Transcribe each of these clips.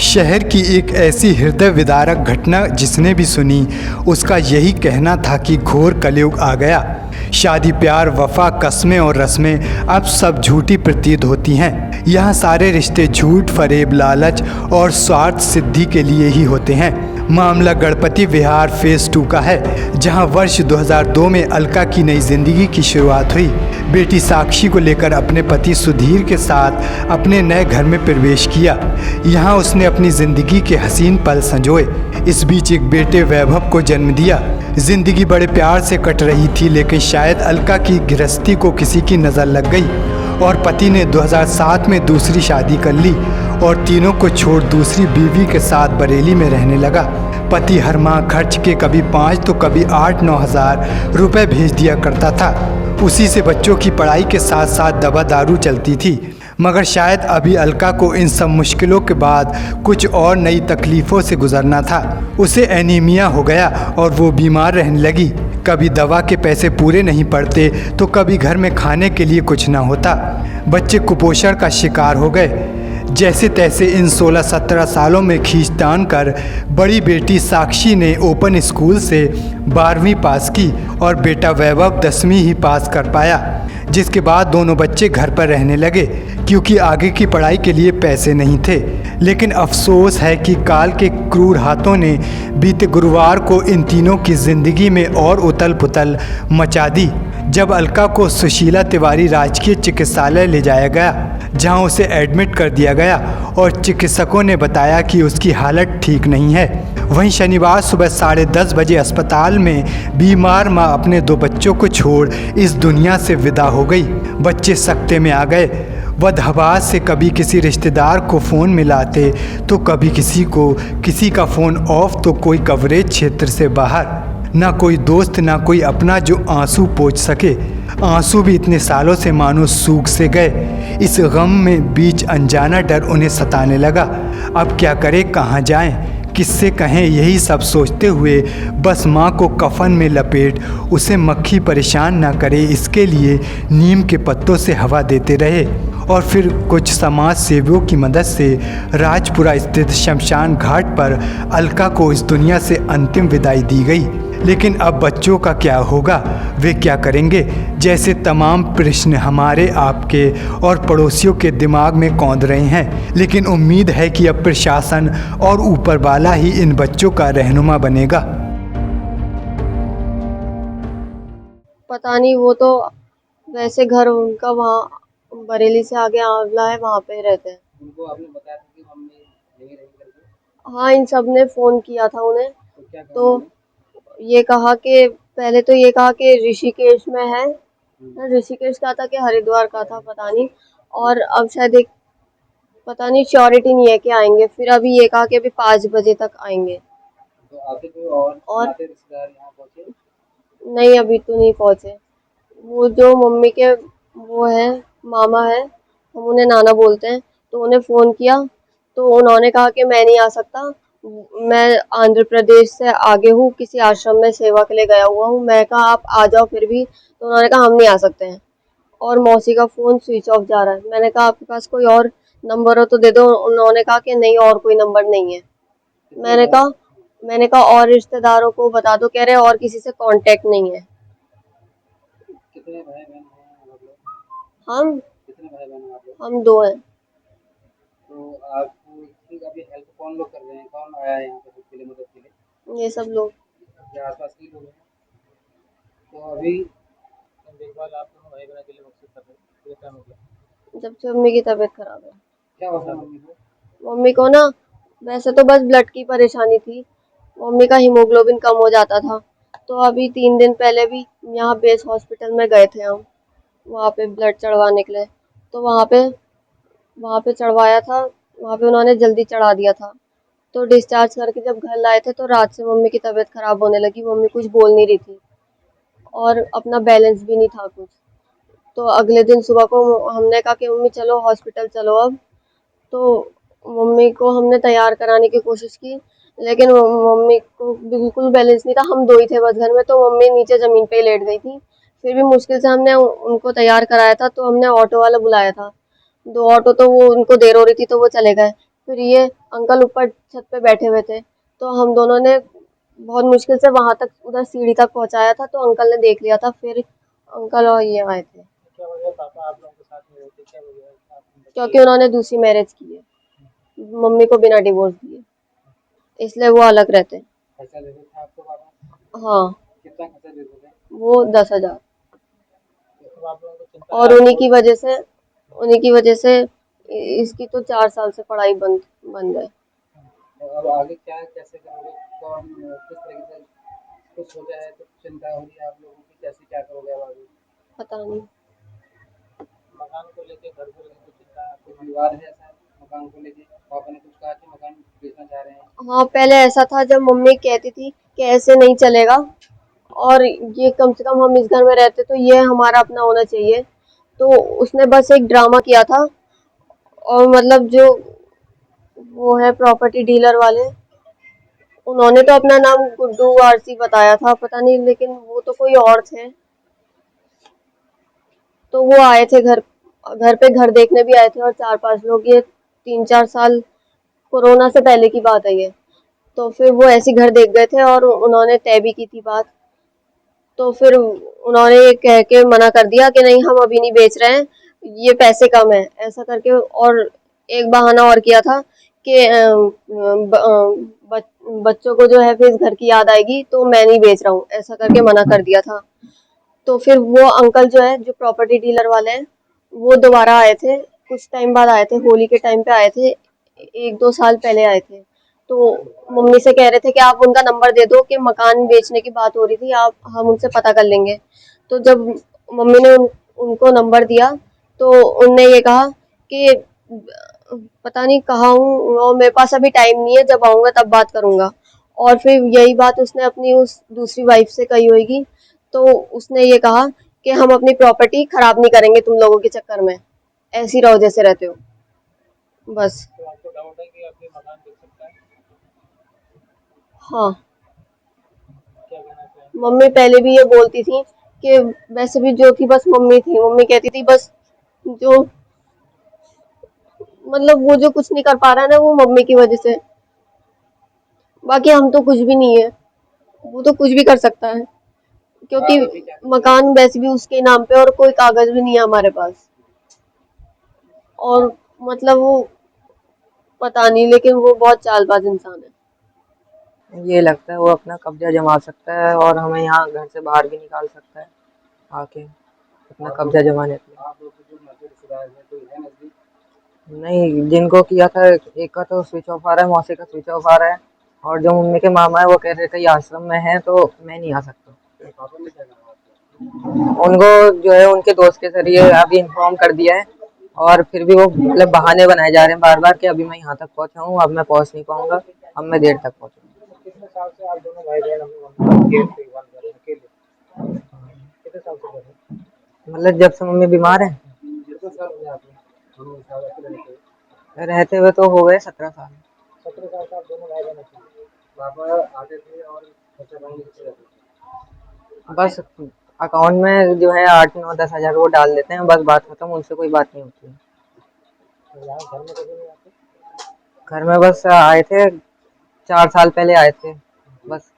शहर की एक ऐसी हृदय विदारक घटना जिसने भी सुनी उसका यही कहना था कि घोर कलयुग आ गया। शादी, प्यार, वफा, कस्में और रस्में अब सब झूठी प्रतीत होती हैं। यहाँ सारे रिश्ते झूठ, फरेब, लालच और स्वार्थ सिद्धि के लिए ही होते हैं। मामला गणपति विहार फेज़ 2 का है, जहाँ वर्ष 2002 में अलका की नई जिंदगी की शुरुआत हुई। बेटी साक्षी को लेकर अपने पति सुधीर के साथ अपने नए घर में प्रवेश किया। यहाँ उसने अपनी जिंदगी के हसीन पल संजोए। इस बीच एक बेटे वैभव को जन्म दिया। जिंदगी बड़े प्यार से कट रही थी, लेकिन शायद अलका की गृहस्थी को किसी की नज़र लग गई और पति ने 2007 में दूसरी शादी कर ली और तीनों को छोड़ दूसरी बीवी के साथ बरेली में रहने लगा। पति हर माह खर्च के कभी 5 तो कभी 8-9 हज़ार रुपये भेज दिया करता था। उसी से बच्चों की पढ़ाई के साथ साथ दवा दारू चलती थी। मगर शायद अभी अलका को इन सब मुश्किलों के बाद कुछ और नई तकलीफ़ों से गुजरना था। उसे एनीमिया हो गया और वो बीमार रहने लगी। कभी दवा के पैसे पूरे नहीं पड़ते तो कभी घर में खाने के लिए कुछ ना होता। बच्चे कुपोषण का शिकार हो गए। जैसे तैसे इन 16-17 सालों में खींचतान कर बड़ी बेटी साक्षी ने ओपन स्कूल से 12वीं पास की और बेटा वैभव 10वीं ही पास कर पाया, जिसके बाद दोनों बच्चे घर पर रहने लगे क्योंकि आगे की पढ़ाई के लिए पैसे नहीं थे। लेकिन अफसोस है कि काल के क्रूर हाथों ने बीते गुरुवार को इन तीनों की ज़िंदगी में और उथल पुथल मचा दी, जब अलका को सुशीला तिवारी राजकीय चिकित्सालय ले जाया गया, जहां उसे एडमिट कर दिया गया और चिकित्सकों ने बताया कि उसकी हालत ठीक नहीं है। वहीं शनिवार सुबह 10:30 बजे अस्पताल में बीमार मां अपने 2 बच्चों को छोड़ इस दुनिया से विदा हो गई। बच्चे सकते में आ गए। बदहवास से कभी किसी रिश्तेदार को फ़ोन मिलाते तो कभी किसी का फ़ोन ऑफ तो कोई कवरेज क्षेत्र से बाहर। ना कोई दोस्त ना कोई अपना जो आंसू पोंछ सके। आंसू भी इतने सालों से मानो सूख से गए। इस गम में बीच अनजाना डर उन्हें सताने लगा। अब क्या करें, कहाँ जाएं, किससे कहें, यही सब सोचते हुए बस माँ को कफन में लपेट उसे मक्खी परेशान ना करे इसके लिए नीम के पत्तों से हवा देते रहे और फिर कुछ समाज सेवियों की मदद से राजपुरा स्थित शमशान घाट पर अलका को इस दुनिया से अंतिम विदाई दी गई। लेकिन अब बच्चों का क्या होगा, वे क्या करेंगे, जैसे तमाम प्रश्न हमारे, आपके और पड़ोसियों के दिमाग में कौंध रहे हैं। लेकिन उम्मीद है कि अब प्रशासन और ऊपर वाला ही इन बच्चों का रहनुमा बनेगा। पता नहीं, वो तो वैसे घर उनका वहाँ बरेली से आगे आंवला है, वहाँ पे रहते हैं। उनको आपने बताया था कि मम्मी यहीं रहेंगी करके? हाँ, इन सब ने फ़ोन किया था उन्हें, तो क्या कहा तो उन्होंने? ये कहा कि पहले तो ये कहा कि ऋषिकेश में है, ऋषिकेश का था कि हरिद्वार का था पता नहीं, और अब शायद एक पता नहीं, श्योरिटी नहीं है कि आएंगे। फिर अभी ये कहा कि अभी 5 बजे तक आएंगे। तो आपके कोई और नाते रिश्तेदार यहाँ पहुँचे? नहीं, अभी तो नहीं पहुँचे। वो जो मम्मी के वो है, मामा है, हम उन्हें नाना बोलते हैं, तो उन्हें फ़ोन किया तो उन्होंने कहा कि मैं नहीं आ सकता, मैं आंध्र प्रदेश से आगे हूँ, किसी आश्रम में सेवा के लिए गया हुआ हूँ। मैं कहा आप आ जाओ फिर भी, तो उन्होंने कहा हम नहीं आ सकते हैं। और मौसी का फ़ोन स्विच ऑफ जा रहा है। मैंने कहा आपके पास कोई और नंबर हो तो दे दो। उन्होंने कहा कि नहीं, और कोई नंबर नहीं है। मैंने कहा और रिश्तेदारों को बता दो, कह रहे और किसी से कांटेक्ट नहीं है। कितने भाई बहन हैं आप लोग? हम कितने भाई बहन हैं आप लोग? हम 2 हैं। तो आपको अभी हेल्प कौन लोग कर रहे हैं? कौन आया है यहाँ पे हेल्प के लिए, मदद के लिए? ये सब लोग या आसपास के लोग हैं? तो अभी देखभाल आप दोनों भाई बहन के लिए मकसद कर रहे हैं, कितना टाइम हो गया? जब से मम्मी की तबीयत खराब है। क्या हुआ था मम्मी को? मम्मी को ना वैसे तो बस ब्लड की परेशानी थी। मम्मी का हीमोग्लोबिन कम हो जाता था, तो अभी 3 दिन पहले भी यहाँ बेस हॉस्पिटल में गए थे हम, वहाँ पे ब्लड चढ़वाने के लिए। तो वहाँ पे चढ़वाया था, वहाँ पे उन्होंने जल्दी चढ़ा दिया था। तो डिस्चार्ज करके जब घर लाए थे तो रात से मम्मी की तबीयत खराब होने लगी। मम्मी कुछ बोल नहीं रही थी और अपना बैलेंस भी नहीं था कुछ। तो अगले दिन सुबह को हमने कहा कि मम्मी चलो हॉस्पिटल चलो अब। तो मम्मी को हमने तैयार कराने की कोशिश की, लेकिन मम्मी को बिल्कुल बैलेंस नहीं था। हम 2 ही थे बस घर में, तो मम्मी नीचे ज़मीन पे ही लेट गई थी। फिर भी मुश्किल से हमने उनको तैयार कराया था, तो हमने ऑटो वाला बुलाया था। 2 ऑटो तो वो उनको देर हो रही थी तो वो चले गए। फिर ये अंकल ऊपर छत पे बैठे हुए थे, तो हम दोनों ने बहुत मुश्किल से वहां तक उधर सीढ़ी तक पहुंचाया था, तो अंकल ने देख लिया था, फिर अंकल और ये आए थे। क्या वजह पापा आप लोगों के साथ नहीं रहते, क्या वजह है आप बच्चे क्योंकि उन्होंने दूसरी मैरिज की है, मम्मी को बिना डिवोर्स दिए, इसलिए वो अलग रहते हैं। खर्चा देते थे आपको पापा? हाँ, कितना खर्चा देते थे? वो 10,000। तो आप लोगों को चिंता और है उन्हीं आपको? की वजह से इसकी तो 4 साल से पढ़ाई बंद बंद है। और अब आगे क्या कैसे करोगे, कौन किस तरीके से कुछ सोचा है, कुछ चिंता हो रही है आप लोगों की, कैसे क्या करोगे अब आगे? पता नहीं। मकान को लेके, घर को लेके कुछ चिंता है, कुछ विवाद है ऐसा मकान को लेके? पापा ने कुछ कहा कि मकान बेचना चाह रहे हैं? हाँ, पहले ऐसा था जब मम्मी कहती थी कि ऐसे नहीं चलेगा, और ये कम से कम हम इस घर में रहते तो ये हमारा अपना होना चाहिए, तो उसने बस एक ड्रामा किया था। और मतलब जो वो है प्रॉपर्टी डीलर वाले, उन्होंने तो अपना नाम गुड्डू आरसी बताया था, पता नहीं, लेकिन वो तो कोई और थे। तो वो आए थे घर घर पे घर देखने भी आए थे, और 4-5 लोग, ये 3-4 साल कोरोना से पहले की बात है ये। तो फिर वो ऐसे घर देख गए थे और उन्होंने तय भी की थी बात। तो फिर उन्होंने ये कह के मना कर दिया कि नहीं, हम अभी नहीं बेच रहे हैं, ये पैसे कम है, ऐसा करके। और एक बहाना और किया था कि बच्चों को जो है फिर इस घर की याद आएगी, तो मैं नहीं बेच रहा हूँ, ऐसा करके मना कर दिया था। तो फिर वो अंकल जो है, जो प्रॉपर्टी डीलर वाले हैं, वो दोबारा आए थे, कुछ टाइम बाद आए थे, होली के टाइम पे आए थे, 1-2 साल पहले आए थे। तो मम्मी से कह रहे थे कि आप उनका नंबर दे दो, कि मकान बेचने की बात हो रही थी, आप हम उनसे पता कर लेंगे। तो जब मम्मी ने उनको नंबर दिया, तो उनने ये कहा कि पता नहीं कहाँ हूँ, और मेरे पास अभी टाइम नहीं है, जब आऊंगा तब बात करूंगा। और फिर यही बात उसने अपनी उस दूसरी वाइफ से कही होगी, तो उसने ये कहा कि हम अपनी प्रॉपर्टी खराब नहीं करेंगे तुम लोगों के चक्कर में, ऐसी रहो जैसे रहते हो, बस। तो आपको डाउट है कि आपके मकान बिक सकता है? हाँ, क्या कहना चाहेंगे? मम्मी पहले भी ये बोलती थी कि वैसे भी जो थी बस मम्मी थी, मम्मी कहती थी बस, जो मतलब वो जो कुछ नहीं कर पा रहा है ना, वो मम्मी की वजह से। बाकी हम तो कुछ भी नहीं है, वो तो कुछ भी कर सकता है, क्योंकि आप अभी क्या मकान वैसे भी उसके नाम पे, और कोई कागज भी नहीं है हमारे पास। और मतलब वो पता नहीं, लेकिन वो बहुत चालबाज इंसान है। ये लगता है वो अपना कब्जा जमा सकता है और हमें यहाँ घर से बाहर भी निकाल सकता है आके अपना कब्जा जमाने के लिए। आप लोग के जो नजर रिश्तेदार है कोई है नजदीक? नहीं, जिनको किया था एक का तो स्विच ऑफ आ रहा है, मौसी का स्विच ऑफ आ रहा है, और जो मम्मी के मामा है वो कह रहे थे ये आश्रम में है तो मैं नहीं आ सकता। पापा ने क्या कहा आपको? उनको जो है उनके दोस्त के जरिए अभी इन्फॉर्म कर दिया है, और फिर भी वो मतलब बहाने बनाए जा रहे हैं बार बार कि अभी मैं यहाँ तक पहुँचा हूँ, अब मैं पहुँच नहीं पाऊंगा, अब मैं देर तक पहुँचूंगा। कितने साल से आप दोनों भाई बहन अपने मम्मी की देखभाल कर रहे हैं अकेले? कितने साल से कर रहे हैं? मतलब जब से मम्मी बीमार है, कितने साल हो गए आपको दोनों साल अकेले रहते हुए? रहते हुए तो हो गए 17 साल। 17 साल से आप दोनों भाई बहन अकेले? पापा आते थे और खर्चा पानी कितने रहते थे? बस अकाउंट में जो है 8-9-10 हज़ार वो डाल देते हैं, बस बात खत्म, उनसे कोई बात नहीं होती है। तो यहाँ घर में कभी नहीं आते? घर में बस आए थे, 4 साल पहले आए थे, बस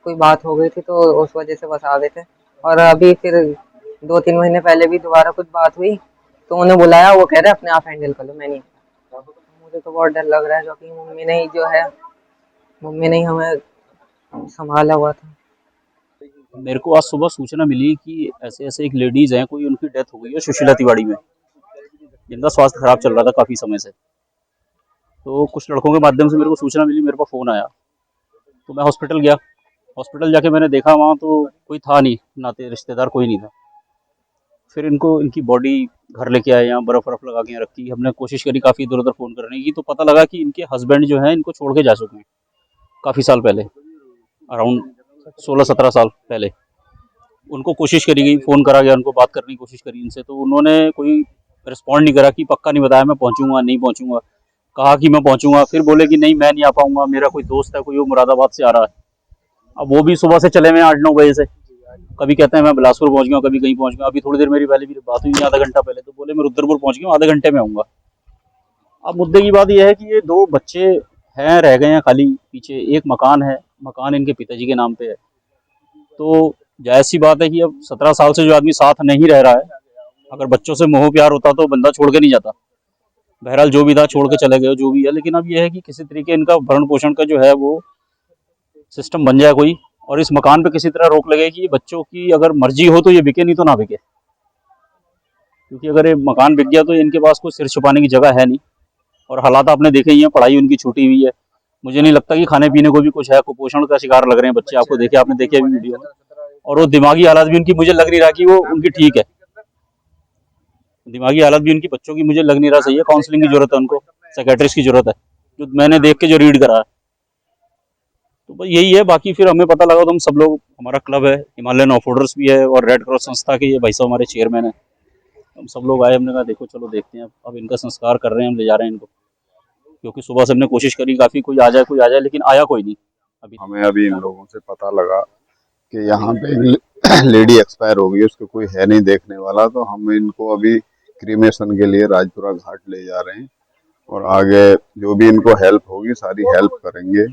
कोई बात हो गई थी तो उस वजह से बस आ गए थे। और अभी फिर 2-3 महीने पहले भी दोबारा कुछ बात हुई तो उन्हें बुलाया, वो कह रहे अपने आप हैंडल कर लो, मैं नहीं। मुझे तो बहुत डर लग रहा है क्योंकि मम्मी ने ही हमें संभाला हुआ था। मेरे को आज सुबह सूचना मिली कि ऐसे ऐसे एक लेडीज हैं, कोई उनकी डेथ हो गई है सुशीला तिवाड़ी में, जिनका स्वास्थ्य खराब चल रहा था काफ़ी समय से। तो कुछ लड़कों के माध्यम से मेरे को सूचना मिली, मेरे पास फ़ोन आया, तो मैं हॉस्पिटल गया। हॉस्पिटल जाके मैंने देखा वहाँ तो कोई था नहीं, नाते रिश्तेदार कोई नहीं था। फिर इनकी बॉडी घर लेके आए, यहाँ बर्फ़ वर्फ लगा के यहाँ रखी। हमने कोशिश करी काफ़ी इधर उधर फ़ोन करने की, तो पता लगा कि इनके हस्बैंड जो हैं इनको छोड़ के जा चुके हैं काफ़ी साल पहले, अराउंड 16-17 साल पहले। उनको कोशिश करी गई, फ़ोन करा गया, उनको बात करने की कोशिश करी इनसे, तो उन्होंने कोई रिस्पॉन्ड नहीं करा, कि पक्का नहीं बताया मैं पहुंचूंगा नहीं पहुंचूंगा। कहा कि मैं पहुंचूंगा, फिर बोले कि नहीं मैं नहीं आ पाऊंगा, मेरा कोई दोस्त है, कोई वो मुरादाबाद से आ रहा है। अब वो भी सुबह से चले हुए 8-9 बजे से, कभी कहते हैं मैं बिलासपुर पहुंच गया, कभी कहीं पहुंच गया। अभी थोड़ी देर मेरी पहले भी बात हुई आधा घंटा पहले, तो बोले मैं रुद्रपुर पहुंच गया, आधे घंटे में आऊँगा। अब मुद्दे की बात यह है कि ये दो बच्चे हैं, रह गए हैं खाली, पीछे एक मकान है, मकान इनके पिताजी के नाम पे है। तो जायज़ सी बात है कि अब 17 साल से जो आदमी साथ नहीं रह रहा है, अगर बच्चों से मोह प्यार होता तो बंदा छोड़ के नहीं जाता। बहरहाल जो भी था छोड़ के चले गए, जो भी है। लेकिन अब ये है कि किसी तरीके इनका भरण पोषण का जो है वो सिस्टम बन जाए कोई, और इस मकान पे किसी तरह रोक लगे कि बच्चों की अगर मर्जी हो तो ये बिके, नहीं तो ना बिके। क्योंकि अगर ये मकान बिक गया तो इनके पास कोई सिर छुपाने की जगह है नहीं, और हालात आपने देखे ही हैं, पढ़ाई उनकी छूटी हुई है। मुझे नहीं लगता कि खाने पीने को भी कुछ है, कुपोषण का शिकार लग रहे हैं बच्चे, आपको देखे, आपने देखे अभी वीडियो में। और वो दिमागी हालत भी उनकी मुझे लग नहीं रहा कि वो उनकी ठीक है, दिमागी हालत भी उनकी बच्चों की मुझे लग नहीं रहा सही है। काउंसलिंग की जरूरत है उनको, साइकेट्रिस्ट की जरूरत है, जो मैंने देख के जो रीड करा है। तो बस यही है। बाकी फिर हमें पता लगा तो हम सब लोग, हमारा क्लब है, हिमालयन ऑफरोडर्स भी है, और रेड क्रॉस संस्था के ये भाई साहब हमारे चेयरमैन है, हम सब लोग आए। हमने कहा देखो चलो देखते हैं, अब इनका संस्कार कर रहे हैं, हम ले जा रहे हैं इनको। क्योंकि सुबह से हमने कोशिश करी काफ़ी, कोई आ जाए, लेकिन आया कोई नहीं अभी। हमें अभी इन लोगों से पता लगा कि यहाँ पे एक लेडी एक्सपायर हो गई, उसको कोई है नहीं देखने वाला, तो हम इनको अभी क्रीमेशन के लिए राजपुरा घाट ले जा रहे हैं, और आगे जो भी इनको हेल्प होगी सारी हेल्प करेंगे।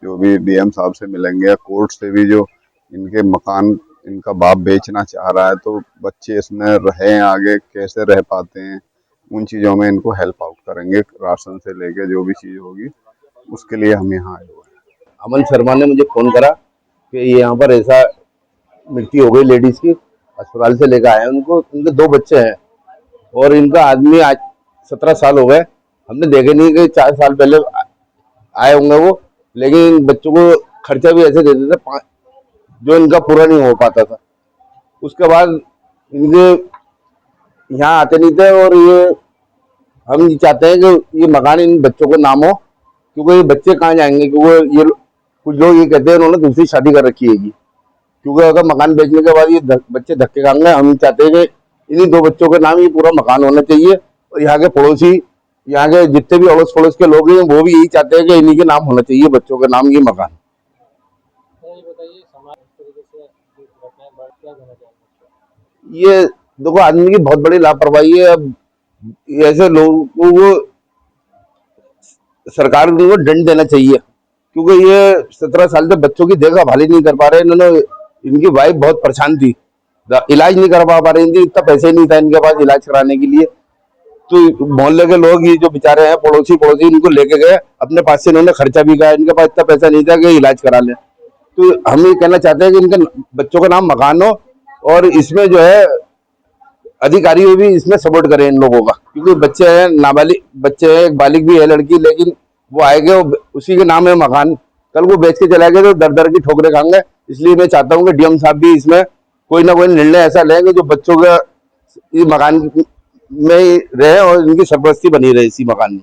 जो भी डीएम साहब से मिलेंगे, या कोर्ट से भी, जो इनके मकान इनका बाप बेचना चाह रहा है, तो बच्चे इसमें रहें, आगे कैसे रह पाते हैं, उन चीज़ों में इनको हेल्प आउट करेंगे। राशन से लेके जो भी चीज़ होगी उसके लिए हम यहाँ आए हुए हैं। अमन शर्मा ने मुझे फ़ोन करा कि यहाँ पर ऐसा मृत्यु हो गई लेडीज़ की, अस्पताल से लेकर आए उनको। उनके 2 बच्चे हैं और इनका आदमी आज 17 साल हो गए, हमने देखे नहीं कि 4 साल पहले आए होंगे वो, लेकिन बच्चों को खर्चा भी ऐसे देते थे जो इनका पूरा नहीं हो पाता था। उसके बाद इनके यहाँ आते नहीं थे, और ये हम ये चाहते हैं कि ये मकान इन बच्चों को नाम हो, क्योंकि ये बच्चे कहाँ जाएंगे, क्योंकि ये कुछ लोग ये कहते हैं उन्होंने दूसरी शादी कर रखी है, क्योंकि अगर मकान बेचने के बाद ये बच्चे धक्के खाएंगे। हम चाहते हैं कि इन्हीं 2 बच्चों के नाम ये पूरा मकान होना चाहिए, और यहाँ के पड़ोसी, यहाँ के जितने भी अड़ोस पड़ोस के लोग हैं वो भी यही चाहते हैं कि इन्हीं के नाम होना चाहिए, बच्चों के नाम ये मकान। ये बताइए समाज इस तरीके से घटनाएं बढ़ क्या कहना चाहेंगे? ये देखो आदमी की बहुत बड़ी लापरवाही है। अब ऐसे लोगों को सरकार को दंड देना चाहिए, क्योंकि ये 17 साल से बच्चों की देखभाल ही नहीं कर पा रहे। इन्होंने, इनकी वाइफ बहुत परेशान थी, इलाज नहीं करवा पा रही थी, इतना पैसे नहीं था इनके पास इलाज कराने के लिए। तो मोहल्ले के लोग, ये जो बेचारे हैं पड़ोसी इनको लेके गए, अपने पास से इन्होंने खर्चा भी किया, इनके पास इतना पैसा नहीं था कि इलाज करा लें। तो हम ये कहना चाहते हैं कि इनके बच्चों का नाम मकान हो, और इसमें जो है अधिकारी भी इसमें सपोर्ट करें इन लोगों का, क्योंकि बच्चे हैं, नाबालिग बच्चे हैं, एक बालिग भी है लड़की, लेकिन वो आएंगे, उसी के नाम है मकान, कल वो बेच के चला गए तो दर दर की ठोकरें खाएंगे। इसलिए मैं चाहता हूँ कि डीएम साहब भी इसमें कोई ना कोई निर्णय ऐसा लें कि जो बच्चों का इस मकान में रहे और इनकी सरपरस्ती बनी रहे इसी मकान में।